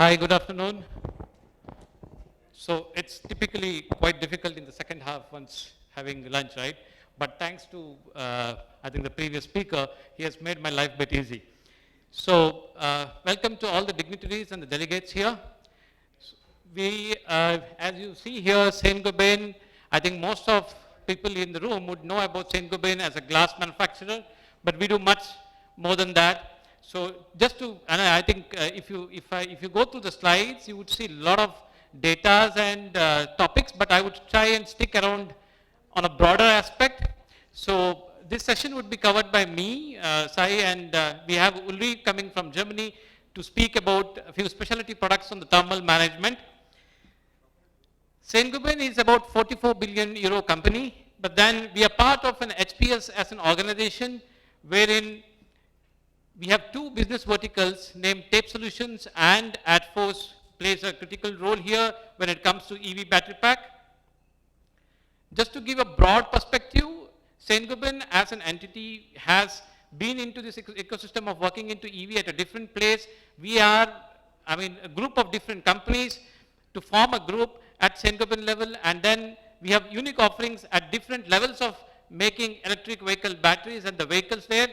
Hi, good afternoon. So it's typically quite difficult in the second half once having lunch, right? But thanks to, I think the previous speaker, he has made my life a bit easy. So welcome to all the dignitaries and the delegates here. We, as you see here, Saint-Gobain, I think most of people in the room would know about Saint-Gobain as a glass manufacturer, but we do much more than that. So just to, and I think if you go through the slides, you would see a lot of data and topics, but I would try and stick around on a broader aspect. So this session would be covered by me, Sai, and we have Ulrich coming from Germany to speak about a few specialty products on the thermal management. Saint-Gobain is about 44 billion euro company, but then we are part of an HPS as an organization wherein we have two business verticals named Tape Solutions and Adfors plays a critical role here when it comes to EV battery pack. Just to give a broad perspective, Saint-Gobain as an entity has been into this ecosystem of working into EV at a different place. We are, a group of different companies to form a group at Saint-Gobain level, and then we have unique offerings at different levels of making electric vehicle batteries and the vehicles there.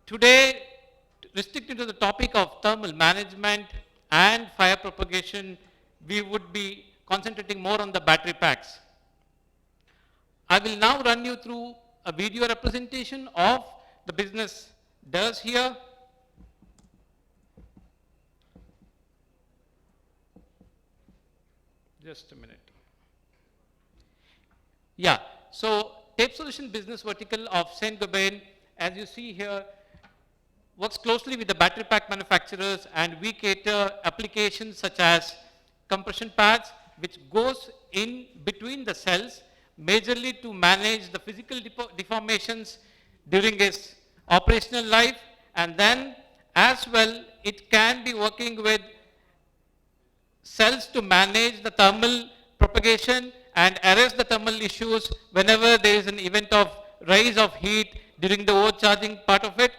Today, restricted to the topic of thermal management and fire propagation, we would be concentrating more on the battery packs. I will now run you through a video representation of the business does here. Just a minute. Yeah, so Tape Solution business vertical of Saint-Gobain, as you see here, works closely with the battery pack manufacturers, and we cater applications such as compression pads, which goes in between the cells, majorly to manage the physical deformations during its operational life, and then as well it can be working with cells to manage the thermal propagation and arrest the thermal issues whenever there is an event of rise of heat during the overcharging part of it.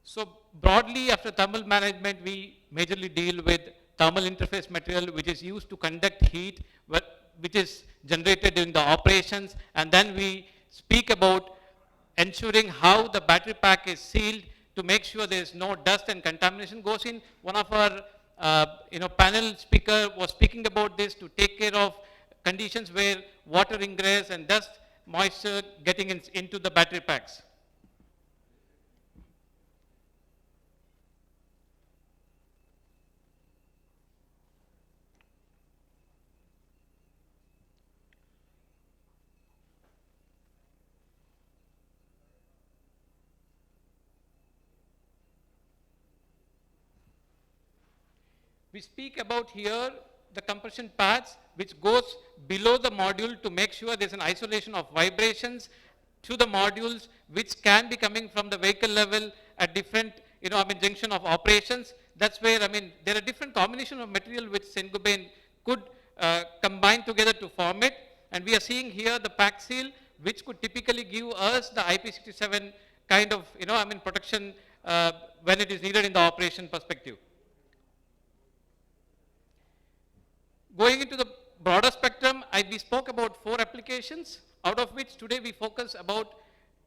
So broadly, after thermal management, we majorly deal with thermal interface material, which is used to conduct heat, which is generated during the operations, and then we speak about ensuring how the battery pack is sealed to make sure there is no dust and contamination goes in. One of our panel speaker was speaking about this to take care of conditions where water ingress and dust, moisture getting into the battery packs. We speak about here the compression pads, which goes below the module to make sure there's an isolation of vibrations to the modules, which can be coming from the vehicle level at different, junction of operations. That's where, there are different combination of material which Saint-Gobain could combine together to form it. And we are seeing here the pack seal, which could typically give us the IP67 kind of, protection when it is needed in the operation perspective. Going into the broader spectrum, we spoke about 4 applications, out of which today we focus about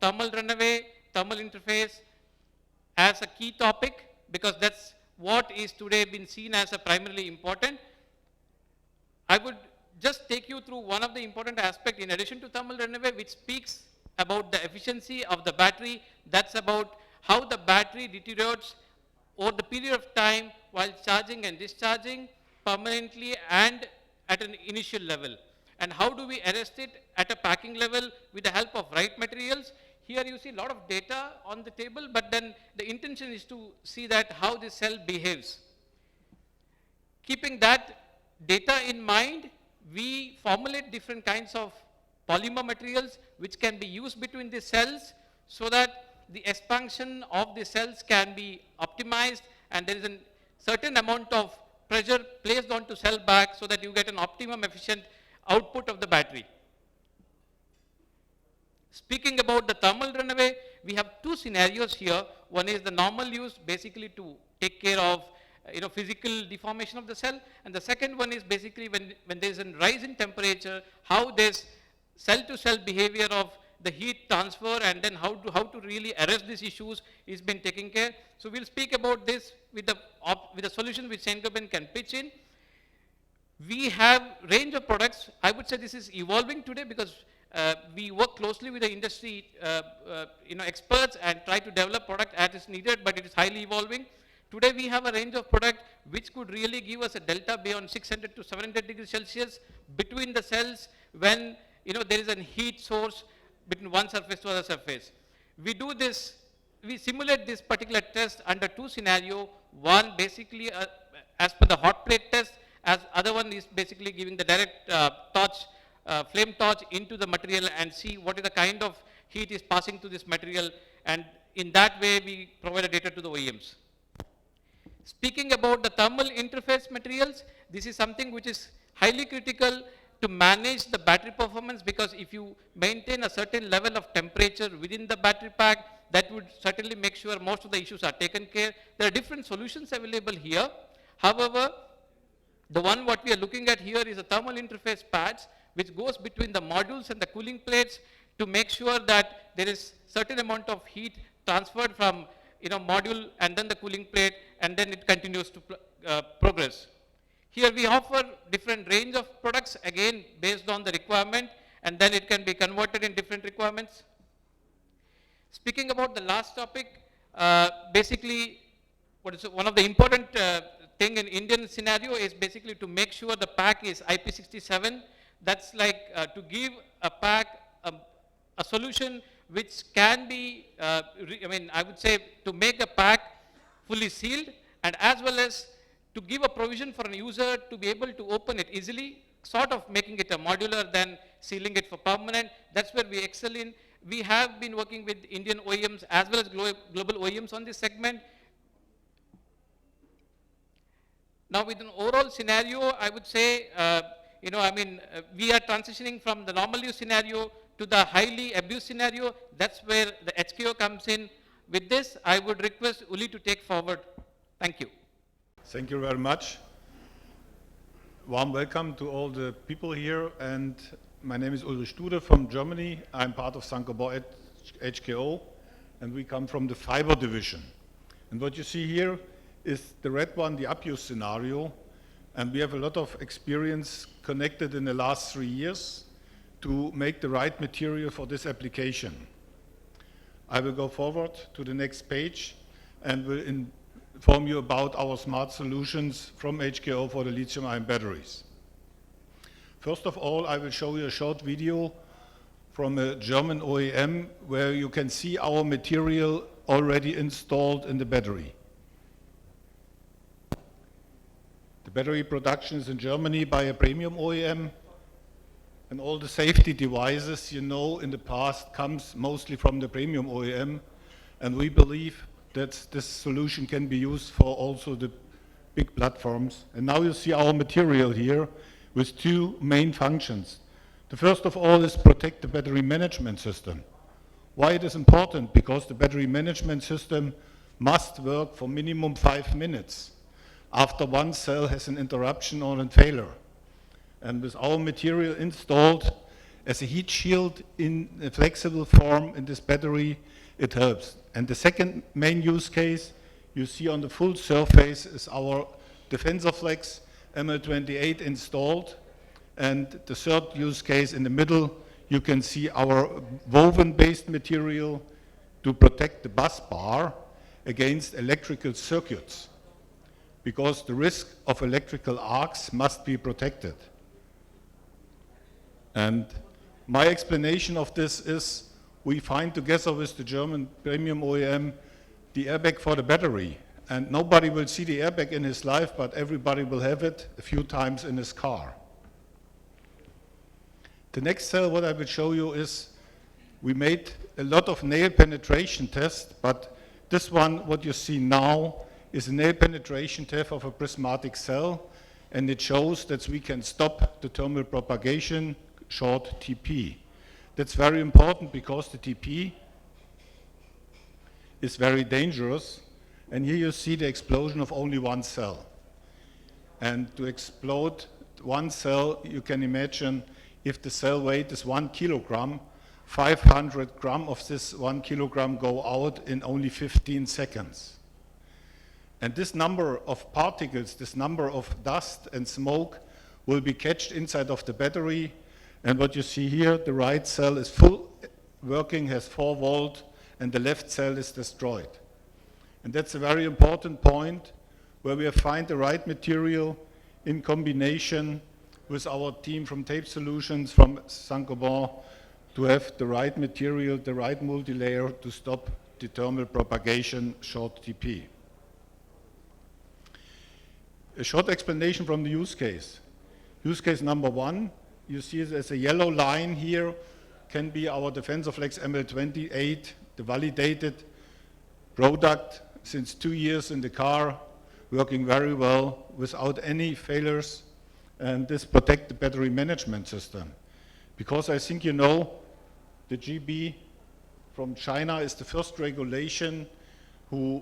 thermal runaway, thermal interface as a key topic, because that's what is today been seen as a primarily important. I would just take you through one of the important aspects in addition to thermal runaway, which speaks about the efficiency of the battery. That's about how the battery deteriorates over the period of time while charging and discharging permanently and at an initial level. And how do we arrest it at a packing level with the help of right materials? Here you see a lot of data on the table, but then the intention is to see that how this cell behaves. Keeping that data in mind, we formulate different kinds of polymer materials which can be used between the cells so that the expansion of the cells can be optimized, and there is a certain amount of pressure placed onto cell back so that you get an optimum efficient output of the battery. Speaking about the thermal runaway, we have two scenarios here. One is the normal use, basically to take care of physical deformation of the cell, and the second one is basically when there is a rise in temperature, how this cell-to-cell behavior of the heat transfer and then how to really arrest these issues is been taken care. So we'll speak about this with the solution which Saint-Gobain can pitch in. We have range of products. I would say this is evolving today because we work closely with the industry experts and try to develop product as is needed, but it is highly evolving. Today we have a range of product which could really give us a delta beyond 600 to 700 degrees Celsius between the cells when there is a heat source between one surface to other surface. We do this, we simulate this particular test under two scenarios. One basically as per the hot plate test, as other one is basically giving the direct flame torch into the material and see what is the kind of heat is passing to this material, and in that way we provide data to the OEMs. Speaking about the thermal interface materials, this is something which is highly critical to manage the battery performance, because if you maintain a certain level of temperature within the battery pack, that would certainly make sure most of the issues are taken care. There are different solutions available here. However, the one what we are looking at here is a thermal interface pads which goes between the modules and the cooling plates to make sure that there is certain amount of heat transferred from module and then the cooling plate, and then it continues to progress. Here we offer different range of products, again based on the requirement, and then it can be converted in different requirements. Speaking about the last topic, basically one of the important thing in Indian scenario is basically to make sure the pack is IP67. That's like to give a pack a solution which can be, I would say to make the pack fully sealed, and as well as to give a provision for a user to be able to open it easily, sort of making it a modular than sealing it for permanent. That's where we excel in. We have been working with Indian OEMs as well as global OEMs on this segment. Now with an overall scenario, I would say, we are transitioning from the normal use scenario to the highly abused scenario. That's where the HKO comes in. With this, I would request Uli to take forward. Thank you. Thank you very much. Warm welcome to all the people here, and my name is Ulrich Stude from Germany. I'm part of Saint-Gobain HKO, and we come from the fiber division. And what you see here is the red one, the abuse scenario, and we have a lot of experience connected in the last 3 years to make the right material for this application. I will go forward to the next page and will inform you about our smart solutions from HKO for the lithium-ion batteries. First of all, I will show you a short video from a German OEM where you can see our material already installed in the battery. The battery production is in Germany by a premium OEM, and all the safety devices in the past comes mostly from the premium OEM, and we believe that this solution can be used for also the big platforms. And now you see our material here with two main functions. The first of all is protect the battery management system. Why it is important? Because the battery management system must work for minimum 5 minutes after one cell has an interruption or a failure. And with our material installed as a heat shield in a flexible form in this battery, it helps. And the second main use case you see on the full surface is our DefensorFlex ML28 installed. And the third use case in the middle, you can see our woven-based material to protect the bus bar against electrical circuits, because the risk of electrical arcs must be protected. And my explanation of this is we find together with the German premium OEM the airbag for the battery. And nobody will see the airbag in his life, but everybody will have it a few times in his car. The next cell what I will show you is we made a lot of nail penetration tests, but this one, what you see now, is a nail penetration test of a prismatic cell, and it shows that we can stop the thermal propagation, short TP. That's very important because the TP is very dangerous, and here you see the explosion of only one cell. And to explode one cell, you can imagine if the cell weight is 1 kilogram, 500 grams of this 1 kilogram go out in only 15 seconds. And this number of particles, this number of dust and smoke will be catched inside of the battery. And what you see here, the right cell is full working, has 4 volt, and the left cell is destroyed. And that's a very important point where we have find the right material in combination with our team from Tape Solutions from Saint-Gobain to have the right material, the right multi-layer to stop the thermal propagation, short TP. A short explanation from the use case. Use case number 1, you see it as a yellow line here, can be our Defensoflex ML28, the validated product since 2 years in the car, working very well without any failures, and this protect the battery management system. Because I think you know, the GB from China is the first regulation who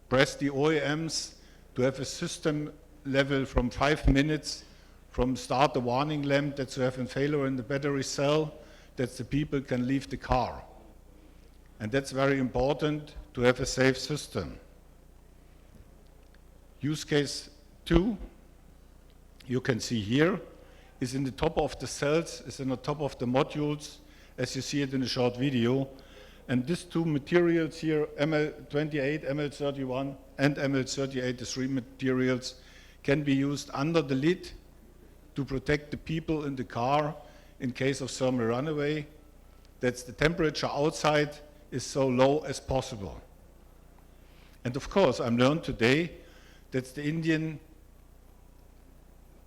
pressed the OEMs to have a system level from 5 minutes from start the warning lamp that you have a failure in the battery cell, that the people can leave the car. And that's very important to have a safe system. Use case 2, you can see here, is in the top of the cells, is in the top of the modules, as you see it in a short video. And these 2 materials here, ML28, ML31, and ML38, the 3 materials, can be used under the lid to protect the people in the car in case of thermal runaway. That's the temperature outside is so low as possible. And of course, I'm learned today that the Indian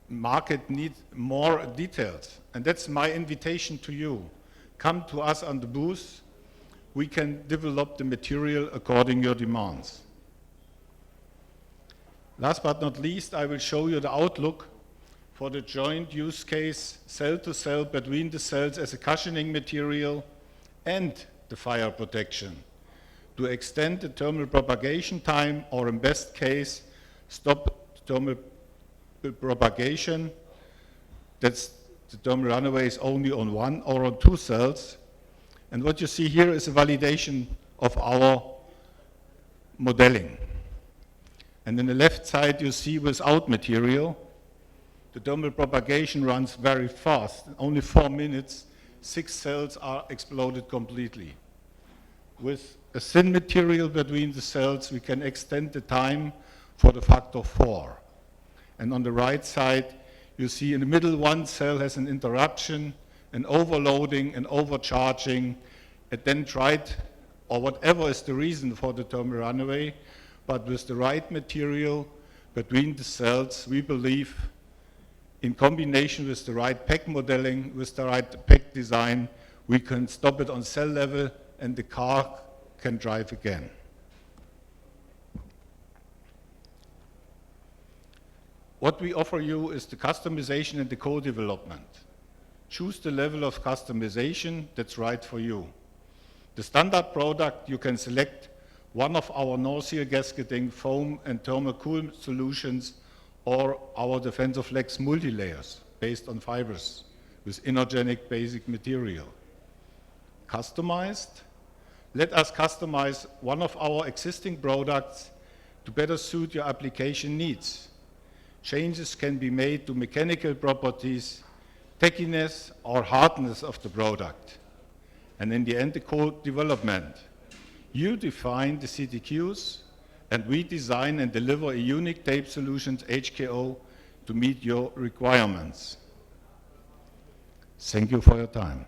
market needs more details. And that's my invitation to you. Come to us on the booth. We can develop the material according to your demands. Last but not least, I will show you the outlook for the joint use case, cell to cell between the cells as a cushioning material and the fire protection to extend the thermal propagation time, or in best case, stop thermal propagation. That's the thermal runaway is only on 1 or on 2 cells. And what you see here is a validation of our modeling. And in the left side you see without material, the thermal propagation runs very fast. In only 4 minutes, 6 cells are exploded completely. With a thin material between the cells, we can extend the time for the factor 4. And on the right side, you see in the middle 1 cell has an interruption, an overloading, an overcharging, and then tried, or whatever is the reason for the thermal runaway, but with the right material between the cells, we believe, in combination with the right pack modeling, with the right pack design, we can stop it on cell level and the car can drive again. What we offer you is the customization and the co-development. Choose the level of customization that's right for you. The standard product, you can select one of our no-seal gasketing, foam and thermal cool solutions, or our Defensoflex multi-layers based on fibers with inorganic basic material. Customized, let us customize one of our existing products to better suit your application needs. Changes can be made to mechanical properties, tackiness or hardness of the product. And in the end, the co-development. You define the CTQs, and we design and deliver a unique tape solutions HKO to meet your requirements. Thank you for your time.